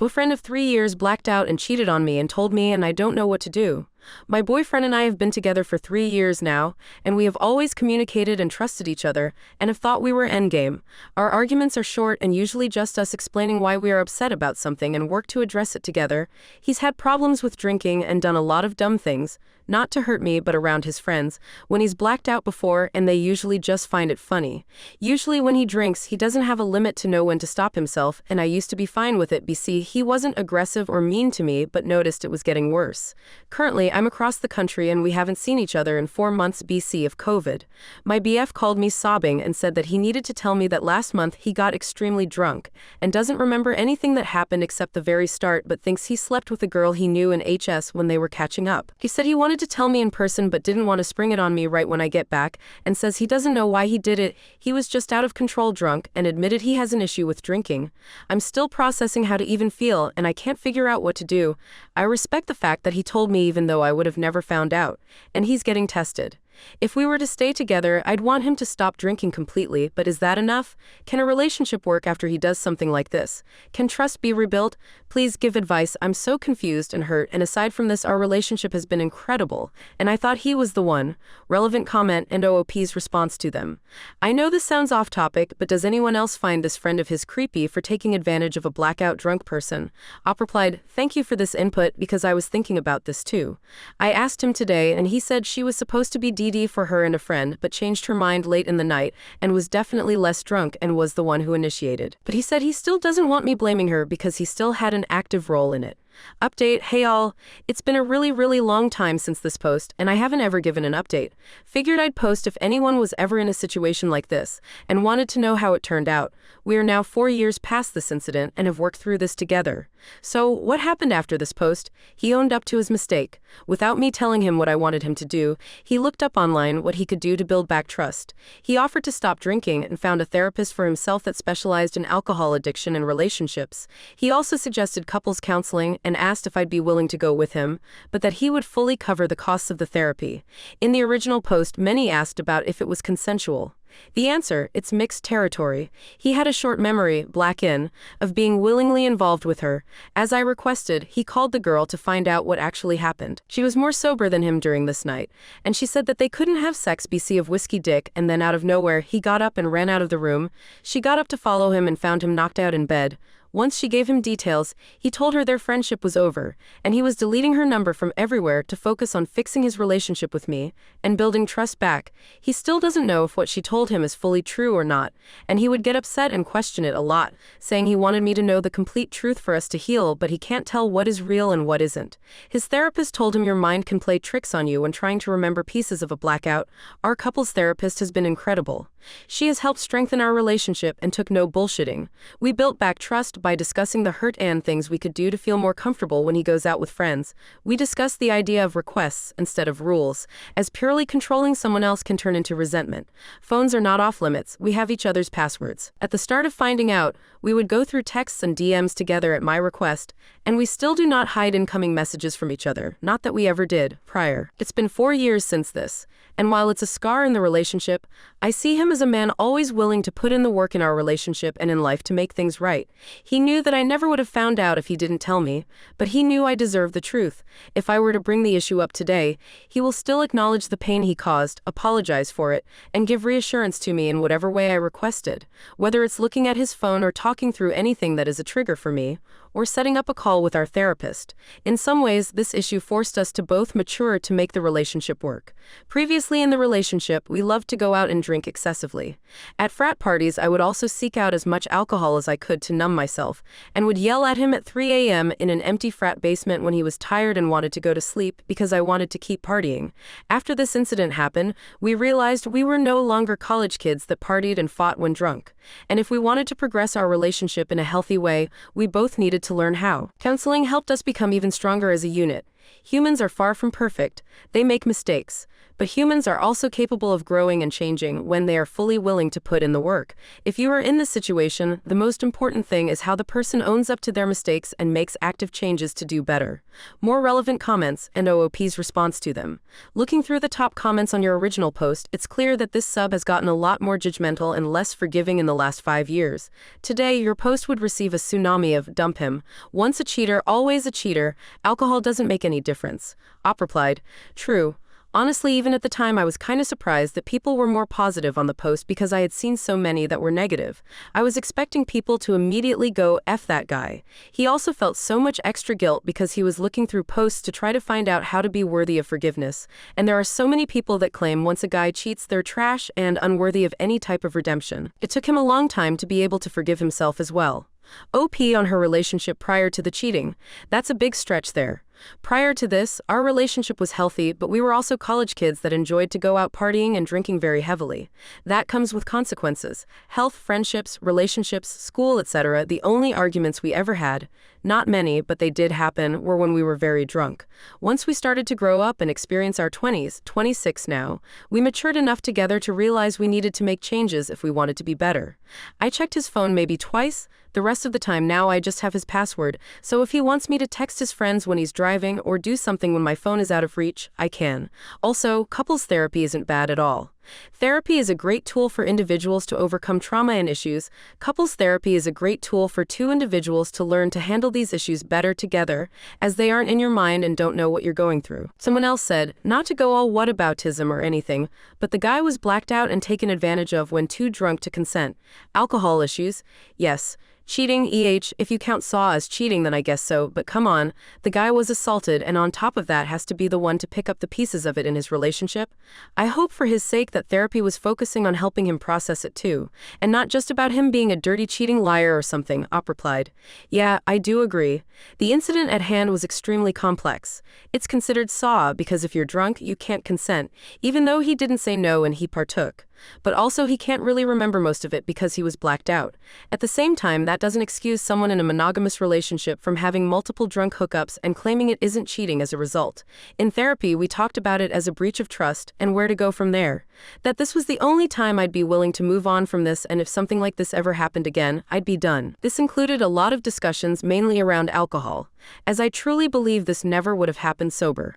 Boyfriend of 3 years blacked out and cheated on me and told me, and I don't know what to do. My boyfriend and I have been together for 3 years now, and we have always communicated and trusted each other, and have thought we were endgame. Our arguments are short and usually just us explaining why we are upset about something and work to address it together. He's had problems with drinking and done a lot of dumb things, not to hurt me but around his friends, when he's blacked out before, and they usually just find it funny. Usually when he drinks, he doesn't have a limit to know when to stop himself, and I used to be fine with it. BC, he wasn't aggressive or mean to me but noticed it was getting worse. Currently, I'm across the country and we haven't seen each other in 4 months BC of COVID. My BF called me sobbing and said that he needed to tell me that last month he got extremely drunk and doesn't remember anything that happened except the very start, but thinks he slept with a girl he knew in HS when they were catching up. He said he wanted to tell me in person but didn't want to spring it on me right when I get back, and says he doesn't know why he did it. He was just out of control drunk and admitted he has an issue with drinking. I'm still processing how to even feel, and I can't figure out what to do. I respect the fact that he told me even though I would have never found out, and he's getting tested. If we were to stay together, I'd want him to stop drinking completely, but is that enough? Can a relationship work after he does something like this? Can trust be rebuilt? Please give advice. I'm so confused and hurt, and aside from this, our relationship has been incredible, and I thought he was the one. Relevant comment and OOP's response to them. I know this sounds off topic, but does anyone else find this friend of his creepy for taking advantage of a blackout drunk person? Op replied, thank you for this input because I was thinking about this too. I asked him today and he said she was supposed to be DD for her and a friend, but changed her mind late in the night and was definitely less drunk and was the one who initiated. But he said he still doesn't want me blaming her because he still had an active role in it. Update, hey all, it's been a really long time since this post, and I haven't ever given an update. Figured I'd post if anyone was ever in a situation like this, and wanted to know how it turned out. We are now 4 years past this incident and have worked through this together. So, what happened after this post? He owned up to his mistake. Without me telling him what I wanted him to do, he looked up online what he could do to build back trust. He offered to stop drinking and found a therapist for himself that specialized in alcohol addiction and relationships. He also suggested couples counseling and asked if I'd be willing to go with him, but that he would fully cover the costs of the therapy. In the original post, many asked about if it was consensual. The answer, it's mixed territory. He had a short memory, of being willingly involved with her. As I requested, he called the girl to find out what actually happened. She was more sober than him during this night, and she said that they couldn't have sex BC of whiskey dick, and then out of nowhere, he got up and ran out of the room. She got up to follow him and found him knocked out in bed. Once she gave him details, he told her their friendship was over, and he was deleting her number from everywhere to focus on fixing his relationship with me and building trust back. He still doesn't know if what she told him is fully true or not, and he would get upset and question it a lot, saying he wanted me to know the complete truth for us to heal, but he can't tell what is real and what isn't. His therapist told him your mind can play tricks on you when trying to remember pieces of a blackout. Our couples therapist has been incredible. She has helped strengthen our relationship and took no bullshitting. We built back trust by discussing the hurt and things we could do to feel more comfortable when he goes out with friends. We discussed the idea of requests instead of rules, as purely controlling someone else can turn into resentment. Phones are not off limits, we have each other's passwords. At the start of finding out, we would go through texts and DMs together at my request, and we still do not hide incoming messages from each other, not that we ever did, prior. It's been 4 years since this, and while it's a scar in the relationship, I see him as a man always willing to put in the work in our relationship and in life to make things right. He knew that I never would have found out if he didn't tell me, but he knew I deserved the truth. If I were to bring the issue up today, he will still acknowledge the pain he caused, apologize for it, and give reassurance to me in whatever way I requested, whether it's looking at his phone or talking through anything that is a trigger for me, or setting up a call with our therapist. In some ways, this issue forced us to both mature to make the relationship work. Previously in the relationship, we loved to go out and drink excessively. At frat parties, I would also seek out as much alcohol as I could to numb myself, and would yell at him at 3 a.m. in an empty frat basement when he was tired and wanted to go to sleep because I wanted to keep partying. After this incident happened, we realized we were no longer college kids that partied and fought when drunk. And if we wanted to progress our relationship in a healthy way, we both needed to learn how. Counseling helped us become even stronger as a unit. Humans are far from perfect, they make mistakes. But humans are also capable of growing and changing when they are fully willing to put in the work. If you are in this situation, the most important thing is how the person owns up to their mistakes and makes active changes to do better. More relevant comments and OOP's response to them. Looking through the top comments on your original post, it's clear that this sub has gotten a lot more judgmental and less forgiving in the last 5 years. Today, your post would receive a tsunami of "dump him. Once a cheater, always a cheater. Alcohol doesn't make any difference." Op replied, "True. Honestly, even at the time, I was kind of surprised that people were more positive on the post because I had seen so many that were negative. I was expecting people to immediately go, F that guy." He also felt so much extra guilt because he was looking through posts to try to find out how to be worthy of forgiveness. And there are so many people that claim once a guy cheats, they're trash and unworthy of any type of redemption. It took him a long time to be able to forgive himself as well. OP on her relationship prior to the cheating. That's a big stretch there. Prior to this, our relationship was healthy, but we were also college kids that enjoyed to go out partying and drinking very heavily. That comes with consequences. Health, friendships, relationships, school, etc. The only arguments we ever had, not many, but they did happen, were when we were very drunk. Once we started to grow up and experience our 20s, 26 now, we matured enough together to realize we needed to make changes if we wanted to be better. I checked his phone maybe twice. The rest of the time now I just have his password, so if he wants me to text his friends when he's driving or do something when my phone is out of reach, I can. Also, couples therapy isn't bad at all. Therapy is a great tool for individuals to overcome trauma and issues. Couples therapy is a great tool for two individuals to learn to handle these issues better together, as they aren't in your mind and don't know what you're going through. Someone else said, not to go all whataboutism or anything, but the guy was blacked out and taken advantage of when too drunk to consent. Alcohol issues? Yes. Cheating, if you count Saw as cheating then I guess so, but come on, the guy was assaulted and on top of that has to be the one to pick up the pieces of it in his relationship. I hope for his sake that therapy was focusing on helping him process it too, and not just about him being a dirty cheating liar or something. Op replied, yeah, I do agree. The incident at hand was extremely complex. It's considered Saw because if you're drunk, you can't consent, even though he didn't say no and he partook. But also he can't really remember most of it because he was blacked out. At the same time, that doesn't excuse someone in a monogamous relationship from having multiple drunk hookups and claiming it isn't cheating as a result. In therapy, we talked about it as a breach of trust and where to go from there. That this was the only time I'd be willing to move on from this, and if something like this ever happened again, I'd be done. This included a lot of discussions mainly around alcohol, as I truly believe this never would have happened sober.